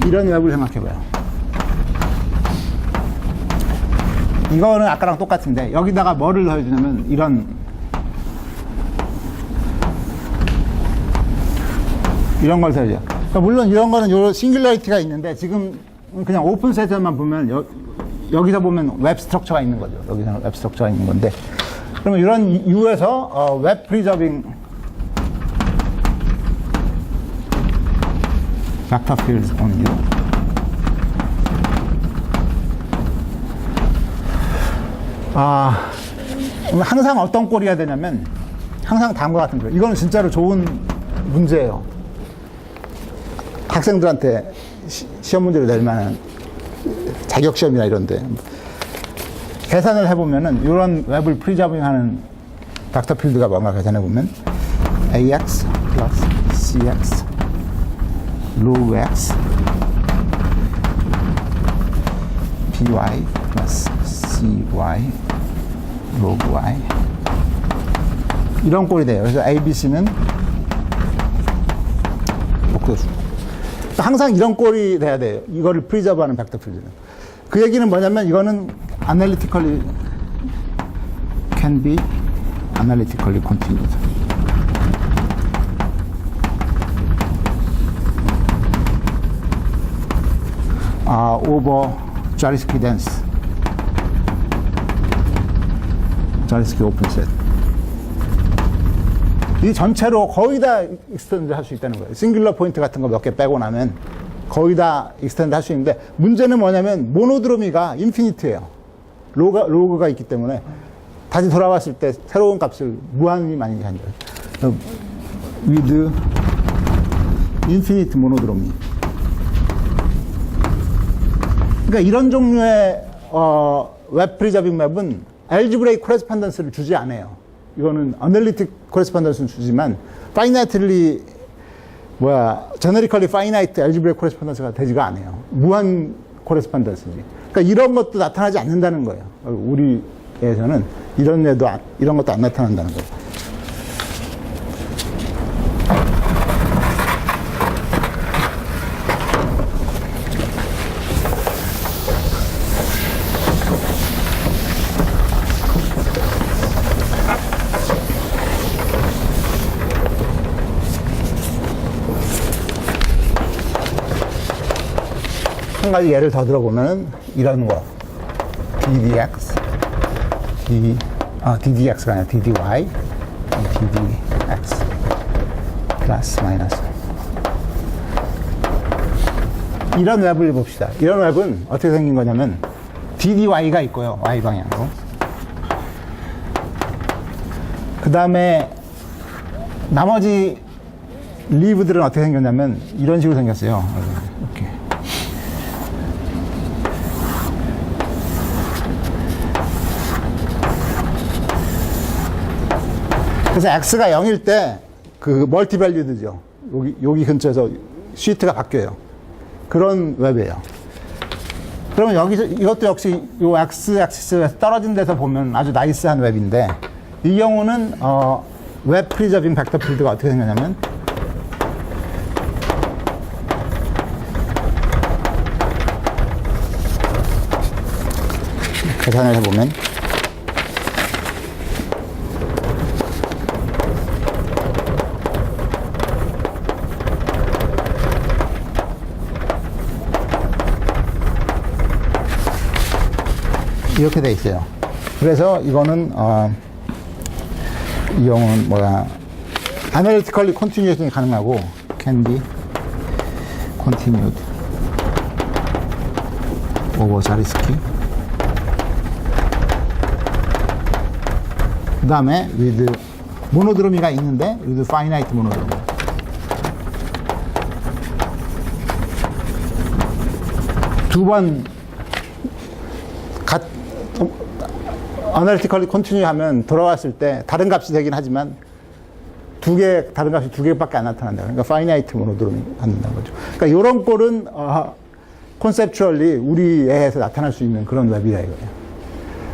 웹을 생각해봐요. 이거는 아까랑 똑같은데 여기다가 뭐를 넣어주냐면 이런 걸 써야죠. 그러니까 물론 이런 거는 요 싱귤러리티가 있는데 지금 그냥 오픈 세션만 보면 여기서 보면 웹 스트럭처가 있는 거죠. 여기서는 웹 스트럭처가 있는 건데 그러면 이런 U에서 웹 프리저빙 벡터 필드 on U 항상 어떤 꼴이어야 되냐면 항상 다음과 같은 거예요. 이거는 진짜로 좋은 문제예요. 학생들한테 시험 문제를 낼 만한 자격시험이나 이런데 계산을 해보면은 이런 웹을 프리저빙하는 벡터 필드가 뭔가 계산해보면 AX 플러스 CX 로우 X BY 플러스 CY 로그 Y 이런 꼴이 돼요. 그래서 ABC는 목표수. 항상 이런 꼴이 돼야 돼요. 이거를 프리저브하는 벡터 필드는. 그 얘기는 뭐냐면 이거는 analytically can be analytically continued. over Zariski dense. Zariski open set. 이 전체로 거의 다 익스텐드 할 수 있다는 거예요. 싱귤러 포인트 같은 거 몇 개 빼고 나면 거의 다 익스텐드 할 수 있는데 문제는 뭐냐면 모노드로미가 인피니트예요. 로그가 있기 때문에 다시 돌아왔을 때 새로운 값을 무한히 많이 한다. with infinite 모노드로미. 그러니까 이런 종류의 웹 프리저빙 맵은 알지브레이크 코레스폰던스를 주지 않아요. 이거는 어널리틱 코레스폰던스는 주지만 파이나이틀리 제너리컬리 파이나이트 알지브레이크 코레스폰던스가 되지가 않아요. 무한 코레스폰던스지. 그러니까 이런 것도 나타나지 않는다는 거예요. 우리에서는 이런 것도 안 나타난다는 거예요. 한 가지 예를 더 들어보면 이런 거 DDX가 아니라 DDY DDX 플러스 마이너스 이런 웹을 봅시다. 이런 웹은 어떻게 생긴 거냐면 DDY가 있고요. Y방향으로 그 다음에 나머지 리브들은 어떻게 생겼냐면 이런 식으로 생겼어요. 이렇게 그래서 X가 0일 때 그 멀티밸류드죠. 여기 근처에서 시트가 바뀌어요. 그런 웹이에요. 그러면 여기서 이것도 역시 요 X 액시스에서 떨어진 데서 보면 아주 나이스한 웹인데 이 경우는 웹 프리저빙 벡터 필드가 어떻게 생겼냐면 계산을 해보면 이렇게 돼 있어요. 그래서 이거는 이 경우는 analytically continuation이 가능하고 can be continued over Zariski 그 다음에 with 모노드로미가 있는데 여기도 파이나이트 모노드로미. 두 번 어널리티컬리 컨티뉴 하면 돌아왔을 때 다른 값이 되긴 하지만 다른 값이 두 개밖에 안 나타난다. 그러니까 파이나이트 모노드로미 갖는다는 거죠. 그러니까 이런 꼴은 콘셉추얼리 우리 애에서 나타날 수 있는 그런 웹이다 이거예요.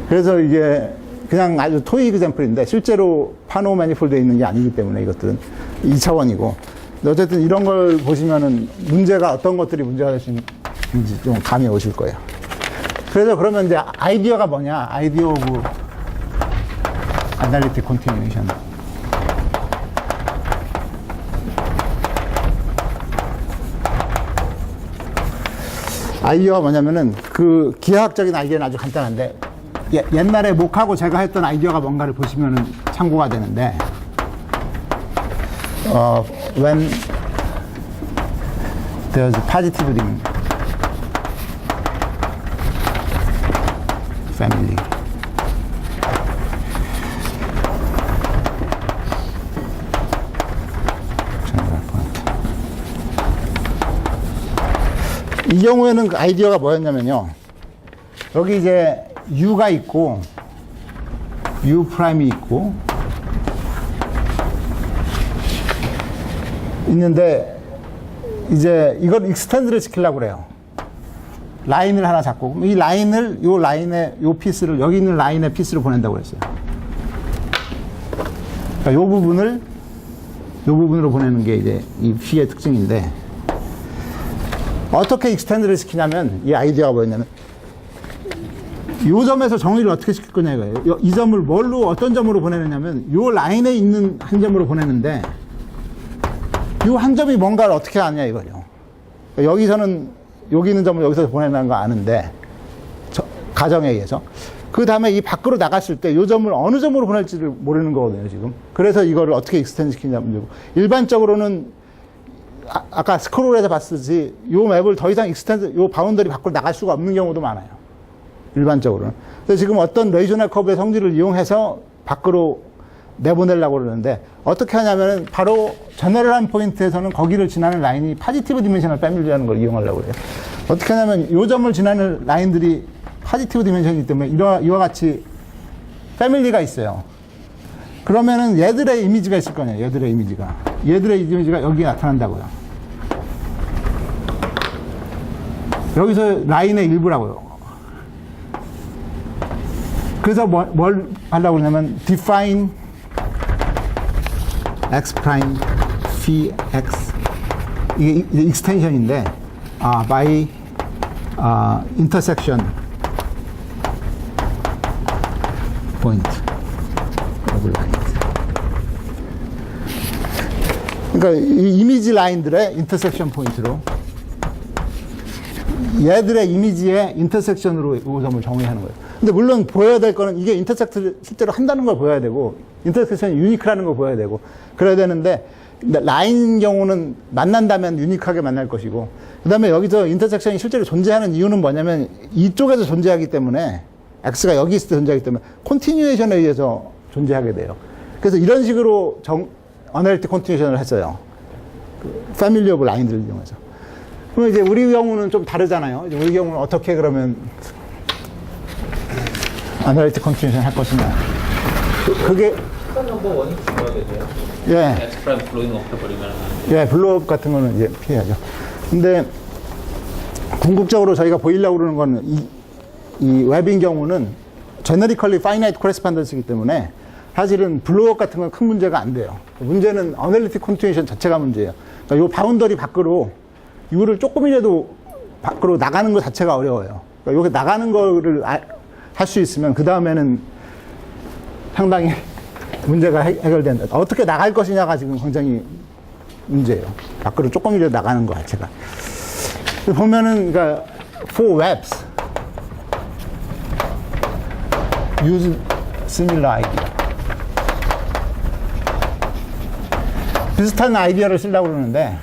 그래서 이게 그냥 아주 토이 example인데 실제로 파노 매니폴드에 있는 게 아니기 때문에 이것들은 2차원이고 어쨌든 이런 걸 보시면은 문제가 어떤 것들이 문제가 될 수 있는지 좀 감이 오실 거예요. 그래서 그러면 이제 아이디어가 뭐냐? 아이디어 오브 아날리틱 컨티뉴에이션. 아이디어가 뭐냐면은 그 기하학적인 아이디어는 아주 간단한데 옛날에 목하고 제가 했던 아이디어가 뭔가를 보시면은 참고가 되는데 when there's positive ring family 이 경우에는 그 아이디어가 뭐였냐면요. 여기 이제 U가 있고, U 프라임이 있고, 있는데, 이제 이걸 익스텐드를 시키려고 그래요. 라인을 하나 잡고, 이 라인을, 요 라인에, 요 피스를, 여기 있는 라인의 피스를 보낸다고 그랬어요. 그러니까 요 부분으로 보내는 게 이제 이 P의 특징인데, 어떻게 익스텐드를 시키냐면 이 아이디어가 뭐였냐면 이 점에서 정의를 어떻게 시킬 거냐 이거예요. 이 점을 뭘로 어떤 점으로 보내느냐면 이 라인에 있는 한 점으로 보내는데 이 한 점이 뭔가를 어떻게 아냐 이거죠. 그러니까 여기서는 여기 있는 점을 여기서 보내는 거 아는데 가정에 의해서 그 다음에 이 밖으로 나갔을 때 이 점을 어느 점으로 보낼지를 모르는 거거든요 지금. 그래서 이거를 어떻게 익스텐드 시키냐면 일반적으로는 아까 스크롤에서 봤듯이 이 맵을 더 이상 익스텐드, 이 바운더리 밖으로 나갈 수가 없는 경우도 많아요. 일반적으로는. 그래서 지금 어떤 레이셔널 커브의 성질을 이용해서 밖으로 내보내려고 그러는데 어떻게 하냐면은 바로 제너럴한 포인트에서는 거기를 지나는 라인이 파지티브 디멘셔널 패밀리라는 걸 이용하려고 그래요. 어떻게 하냐면 이 점을 지나는 라인들이 파지티브 디멘션이기 때문에 이와 같이 패밀리가 있어요. 그러면은 얘들의 이미지가 있을 거 아니에요. 얘들의 이미지가 여기에 나타난다고요. 여기서 라인의 일부라고요. 그래서 뭘 하려고 그러냐면 define x prime phi x 이게 익스텐션인데 by intersection point of lines. 그러니까 이 이미지 라인들의 인터섹션 포인트로 얘들의 이미지의 인터섹션으로 이 점을 정의하는 거예요. 근데 물론 보여야 될 거는 이게 인터섹트를 실제로 한다는 걸 보여야 되고 인터섹션이 유니크라는 걸 보여야 되고 그래야 되는데 라인 경우는 만난다면 유니크하게 만날 것이고 그 다음에 여기서 인터섹션이 실제로 존재하는 이유는 뭐냐면 이쪽에서 존재하기 때문에 X가 여기 있을 때 존재하기 때문에 컨티뉴에이션에 의해서 존재하게 돼요. 그래서 이런 식으로 어널리틱 컨티뉴에이션을 했어요. 패밀리 오브 라인들을 이용해서. 그럼 이제 우리 경우는 좀 다르잖아요. 이제 우리 경우는 어떻게 그러면 어널리틱 컨티뉴에이션 할 것이냐. 그게 습관 넘버 원이 죽어야 되죠. 예. X 프라임 블로잉 업 해버리면. 예, 블로업 같은 거는 이제 피해야죠. 근데 궁극적으로 저희가 보이려고 그러는 거는 이 웹인 경우는 generically finite correspondence이기 때문에 사실은 블로업 같은 건 큰 문제가 안 돼요. 문제는 어널리틱 컨티뉴에이션 자체가 문제예요. 그러니까 이 바운더리 밖으로 이거를 조금이라도 밖으로 나가는 것 자체가 어려워요. 그러니까 여기 나가는 거를 할 수 있으면 그 다음에는 상당히 문제가 해결된다. 어떻게 나갈 것이냐가 지금 굉장히 문제예요. 밖으로 조금이라도 나가는 것 자체가. 보면은 그러니까 for webs use similar idea. 비슷한 아이디어를 쓰려고 그러는데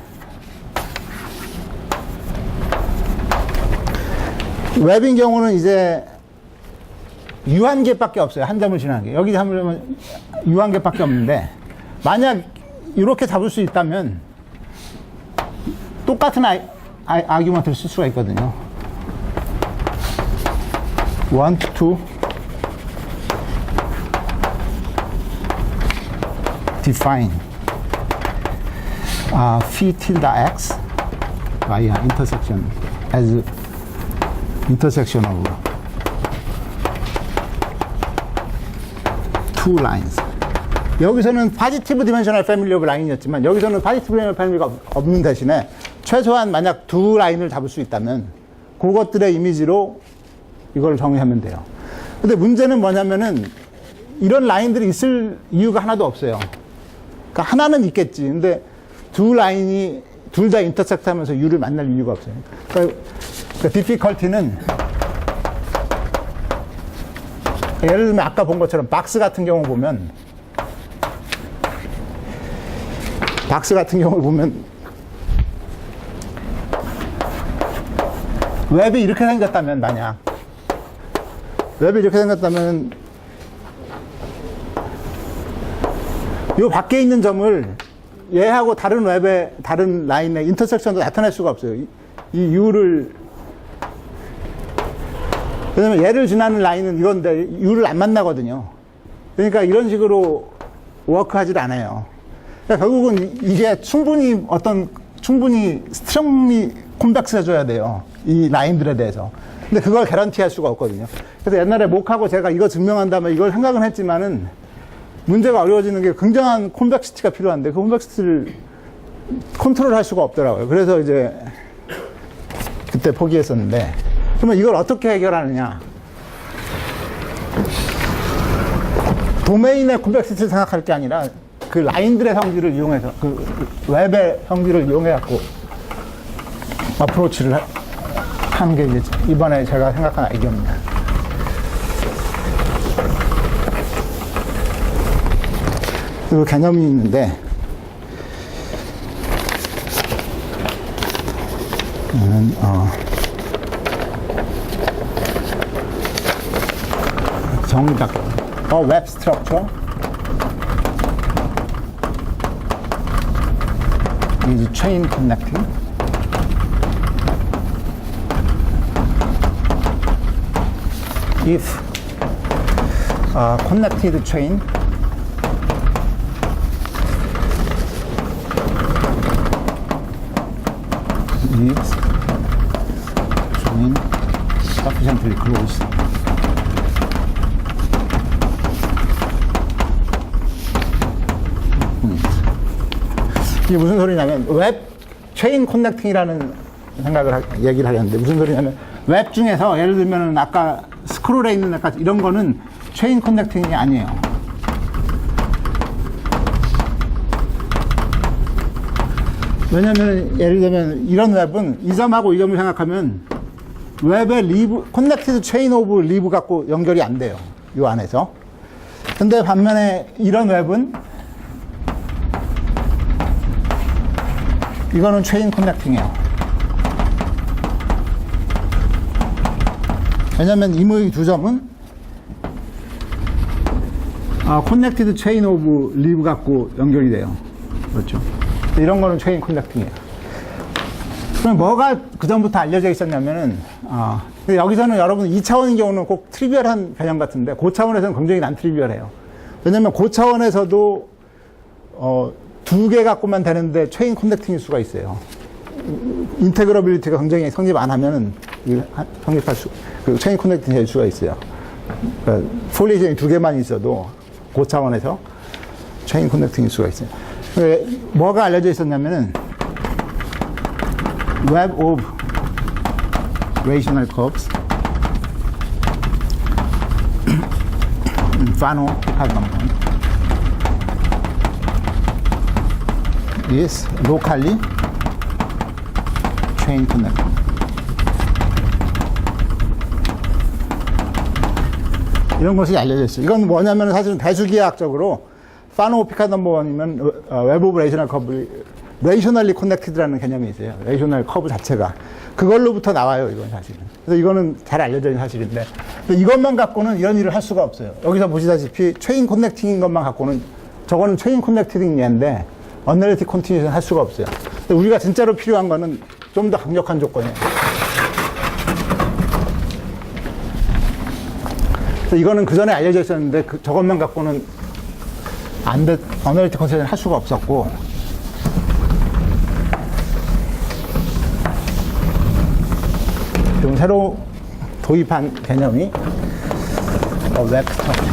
웹인 경우는 이제 U 한 개밖에 없어요. 한 점을 지나는 게. 여기 하면 U 한 개밖에 없는데 만약 이렇게 잡을 수 있다면 똑같은 아규먼트를 쓸 수가 있거든요. 1, 2 define phi tilde x via intersection as intersection of two lines. 여기서는 파지티브 디멘셔널 패밀리 오브 라인이었지만 여기서는 파지티브 디멘셔널 패밀리가 없는 대신에 최소한 만약 두 라인을 잡을 수 있다면 그것들의 이미지로 이걸 정의하면 돼요. 근데 문제는 뭐냐면은 이런 라인들이 있을 이유가 하나도 없어요. 그러니까 하나는 있겠지. 근데 두 라인이 둘 다 인터섹트 하면서 U를 만날 이유가 없어요. 그러니까 difficulty는 예를 들면 아까 본 것처럼 박스 같은 경우 보면 웹이 이렇게 생겼다면 만약 웹이 이렇게 생겼다면 이 밖에 있는 점을 얘하고 다른 웹의 다른 라인의 인터섹션도 나타낼 수가 없어요. 이 U를 왜냐면 얘를 지나는 라인은 이건데 U를 안 만나거든요. 그러니까 이런 식으로 워크하지를 않아요. 그러니까 결국은 이게 충분히 스트롱리 콤백스 해줘야 돼요. 이 라인들에 대해서. 근데 그걸 개런티 할 수가 없거든요. 그래서 옛날에 목하고 제가 이거 증명한다면 이걸 생각은 했지만은 문제가 어려워지는 게 굉장한 콤백시티가 필요한데 그 콤백시티를 컨트롤 할 수가 없더라고요. 그래서 이제 그때 포기했었는데 그러면 이걸 어떻게 해결하느냐. 도메인의 콤백시티를 생각할 게 아니라 그 라인들의 성질을 이용해서 그 웹의 성질을 이용해갖고 어프로치를 하는 게 이제 이번에 제가 생각한 아이디어입니다. 그 개념이 있는데 정답 웹 스트럭처 is chain connecting if connected chain is chain sufficiently close 이게 무슨 소리냐면 웹 체인 커넥팅이라는 얘기를 하겠는데 무슨 소리냐면 웹 중에서 예를 들면 아까 스크롤에 있는 아까 이런 거는 체인 커넥팅이 아니에요. 왜냐면 예를 들면 이런 웹은 이 점하고 이 점을 생각하면 웹의 리브 커넥티드 체인 오브 리브 갖고 연결이 안 돼요. 이 안에서. 근데 반면에 이런 웹은 이거는 체인 커넥팅이에요. 왜냐면 이의 두 점은 커넥티드 체인 오브 리브 갖고 연결이 돼요. 그렇죠. 이런 거는 체인 커넥팅이에요. 그럼 뭐가 그전부터 알려져 있었냐면은 근데 여기서는 여러분 2차원인 경우는 꼭 트리비얼한 개념 같은데 그 차원에서는 굉장히 난 트리비얼해요. 왜냐면 그 차원에서도 두 개 갖고만 되는데 체인 커넥팅일 수가 있어요. 인테그러빌리티가 굉장히 성립 안 하면은 성립할 그 체인 커넥팅 될 수가 있어요. 그러니까 폴리전이 두 개만 있어도 그 차원에서 체인 커넥팅일 수가 있어요. 뭐가 알려져 있었냐면은 web of rational curves Fano-Picard is locally chain connected. 이런 것이 알려져 있어요. 이건 뭐냐면 사실은 배수기하학적으로 파노-피카드 넘버 1이면 웹 오브 레이셔널 커브, 레이셔널리 커넥티드라는 개념이 있어요. 레이셔널 커브 자체가. 그걸로부터 나와요, 이건 사실은. 그래서 이거는 잘 알려져 있는 사실인데 이것만 갖고는 이런 일을 할 수가 없어요. 여기서 보시다시피 체인 커넥팅인 것만 갖고는 저거는 체인 커넥팅 얘인데 어널리틱 컨티뉴에이션 할 수가 없어요. 근데 우리가 진짜로 필요한 거는 좀 더 강력한 조건이에요. 그래서 이거는 그 전에 알려져 있었는데 저것만 갖고는 어널리틱 컨티뉴에이션 할 수가 없었고, 좀 새로 도입한 개념이 웹 스트럭처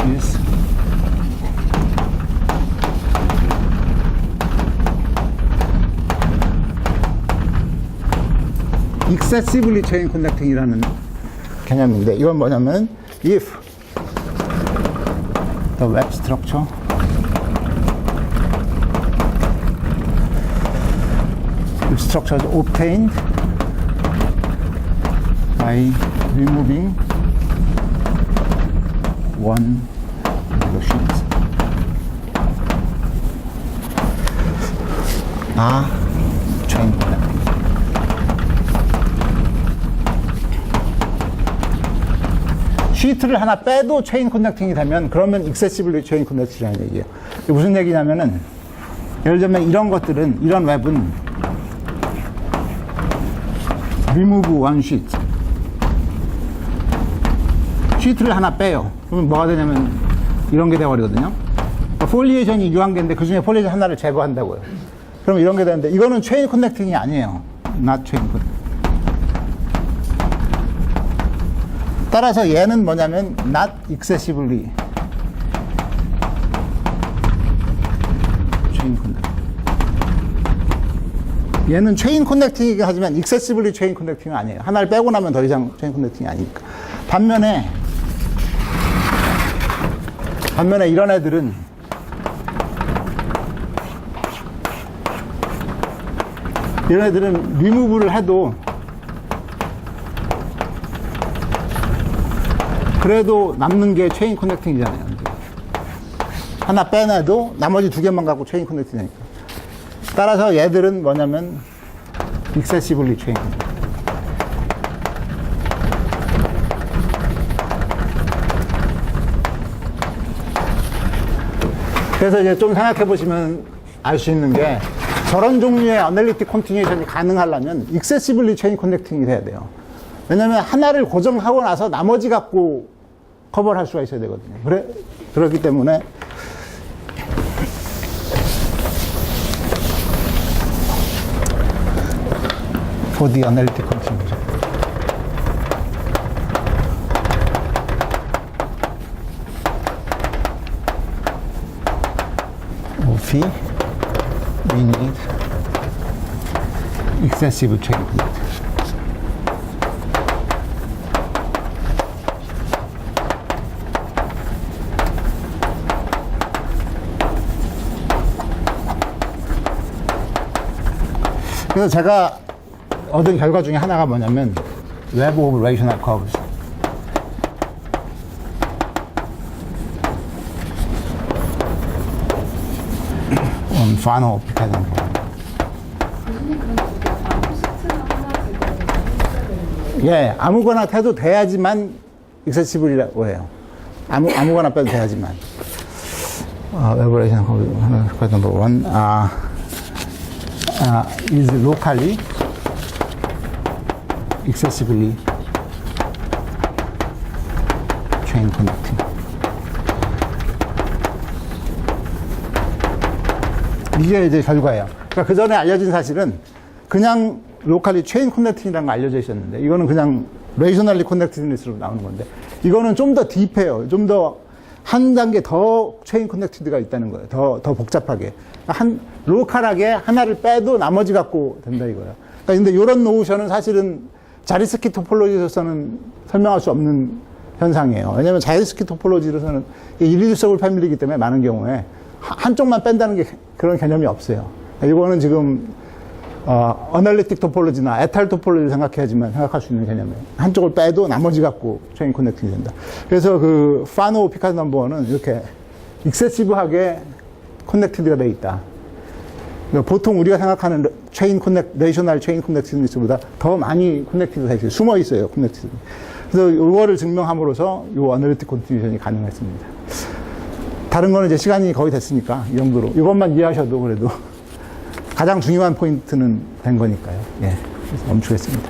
is excessively chain connecting이라는 개념인데, 이건 뭐냐면 if the web structure is obtained by removing one sheet chain connecting. 시트를 하나 빼도 체인 커넥팅이 되면 그러면 excessively chain connecting이라는 얘기예요. 이게 무슨 얘기냐면은, 예를 들면 이런 것들은, 이런 웹은 remove one sheet, 시트를 하나 빼요. 그러면 뭐가 되냐면 이런 게 돼버리거든요. 폴리에이션이 유한계인데 그 중에 폴리에이션 하나를 제거한다고요. 그럼 이런 게 되는데, 이거는 체인 커넥팅이 아니에요. not chain connecting. 따라서 얘는 뭐냐면 not excessively chain connecting. 얘는 체인 커넥팅이긴 하지만 excessively chain connecting은 아니에요. 하나를 빼고 나면 더 이상 체인 커넥팅이 아니니까. 반면에 이런 애들은 리무브를 해도 그래도 남는 게 체인 커넥팅이잖아요. 하나 빼내도 나머지 두 개만 갖고 체인 커넥팅이니까. 따라서 얘들은 뭐냐면 excessively chain connecting. 그래서 이제 좀 생각해 보시면 알 수 있는 게, 저런 종류의 어널리틱 컨티뉴에이션이 가능하려면 excessively chain connecting이 돼야 돼요. 왜냐면 하나를 고정하고 나서 나머지 갖고 커버를 할 수가 있어야 되거든요. 그렇기 때문에 for the analytic continuation, we need excessive chain connecting. 그래서 제가 얻은 결과 중에 하나가 뭐냐면 Web of Rational Curves. on Fano Optical Number. 예, 아무거나 해도 돼야지만 excessible이라고 해요. 아무거나 빼도 돼야지만. Web Rational Curve number 1 is locally excessively chain connecting. 이게 이제 결과예요. 그러니까 그 전에 알려진 사실은 그냥 로컬리 체인 커넥팅이라는 거 알려져 있었는데, 이거는 그냥 레이셔널리 커넥팅리스로 나오는 건데, 이거는 좀 더 딥해요. 좀 더 한 단계 더 체인 커넥티드가 있다는 거예요. 더 복잡하게. 로컬하게 하나를 빼도 나머지 갖고 된다 이거예요. 그러니까 근데 이런 노션은 사실은 자리스키 토폴로지로서는 설명할 수 없는 현상이에요. 왜냐하면 자리스키 토폴로지로서는 일리듀서블 패밀리이기 때문에 많은 경우에 한쪽만 뺀다는 게 그런 개념이 없어요. 이거는 지금 어널리틱 토폴로지나 에탈 토폴로지를 생각할 수 있는 개념이에요. 한쪽을 빼도 나머지 갖고 체인 커넥팅이 된다. 그래서 그 파노 피카소 넘버는 이렇게 익세시브하게 커넥티드가 되어 있다. 그러니까 보통 우리가 생각하는 레이셔널 체인 커넥티드 리스트보다 더 많이 커넥티드가 있어요. 숨어 있어요, 커넥티드. 그래서 이거를 증명함으로써 이 어널리틱 컨트리뷰션이 가능했습니다. 다른 거는 이제 시간이 거의 됐으니까 이 정도로 이것만 이해하셔도 그래도 가장 중요한 포인트는 된 거니까요. 예, 그래서 멈추겠습니다.